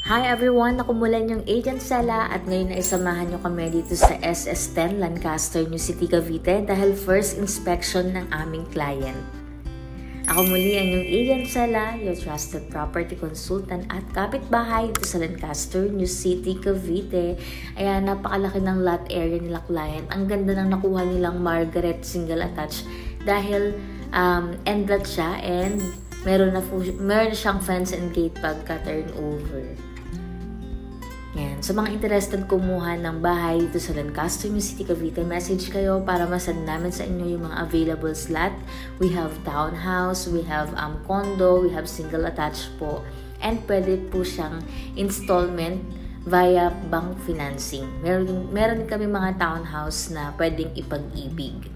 Hi everyone! Nakumulan yung Agent Sala at ngayon na isamahan nyo kami dito sa SS10 Lancaster, New City, Cavite dahil first inspection ng aming client. Ako muli ang yung Agent Sala, your trusted property consultant at kapitbahay dito sa Lancaster, New City, Cavite. Ayan, napakalaki ng lot area nila client. Ang ganda ng nakuha nilang Margaret single attached dahil end lot siya and meron na siyang fence and gate pagka turnover. Yan. Sa mga interested kumuha ng bahay dito sa Lancaster, New City, Cavite, message kayo para masend namin sa inyo yung mga available slot. We have townhouse, we have condo, we have single attached po. And pwede po siyang installment via bank financing. Meron kami mga townhouse na pwedeng ipag-ibig.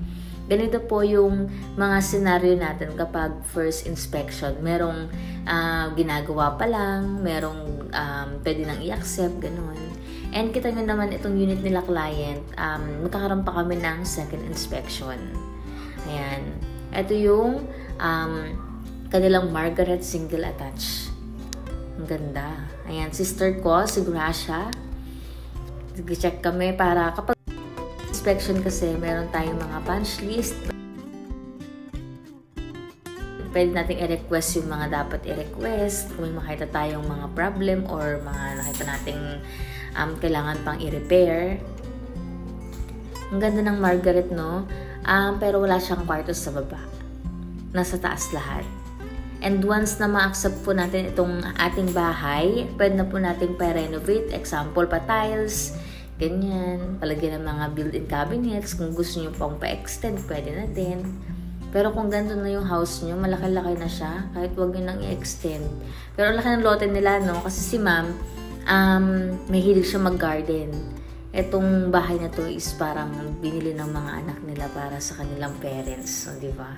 Ganito po yung mga scenario natin kapag first inspection. Merong ginagawa pa lang, merong pwede nang i-accept, ganun. And kita nyo naman itong unit nila client, magkakaroon pa kami ng second inspection. Ayan. Ito yung kanilang Margaret single attached. Ang ganda. Ayan, sister ko, si Gracia. Check kami para kapag inspection kasi meron tayong mga punch list. Pwede natin i-request yung mga dapat i-request. Kung may makita tayong mga problem or mga nakita nating kailangan pang i-repair. Ang ganda ng Margaret, no? Pero wala siyang kwarto sa baba. Nasa taas lahat. And once na ma-accept po natin itong ating bahay, pwede na po natin pa-renovate. Example, pa-tiles, ganyan, palagyan ng mga built-in cabinets. Kung gusto nyo pang pa-extend, pwede na din. Pero kung ganito na yung house nyo, malaki-laki na siya, kahit huwag nyo nang i-extend. Pero ang laki ng lote nila, no? Kasi si ma'am, may hilig siya mag-garden. Etong bahay na to is parang binili ng mga anak nila para sa kanilang parents. So, di ba?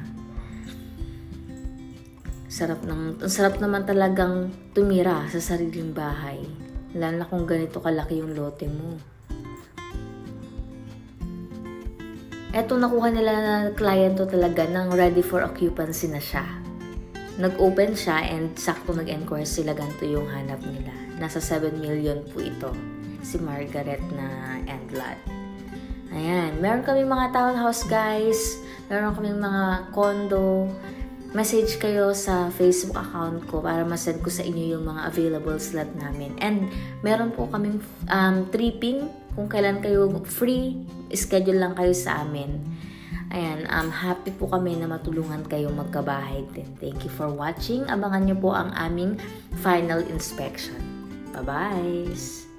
Sarap naman talagang tumira sa sariling bahay. Lalo na kung ganito kalaki yung lote mo. Eto nakuha nila na client to talaga ng ready for occupancy na siya. Nag-open siya and sakto nag-enquire sila, ganito yung hanap nila. Nasa 7 million po ito. Si Margaret na end lot. Ayan. Meron kami mga townhouse guys. Meron kami mga condo. Message kayo sa Facebook account ko para masend ko sa inyo yung mga available slot namin. And meron po kaming tripping. Kung kailan kayo free, schedule lang kayo sa amin. Ayan, happy po kami na matulungan kayo magkabahay din. Thank you for watching. Abangan nyo po ang aming final inspection. Bye-bye!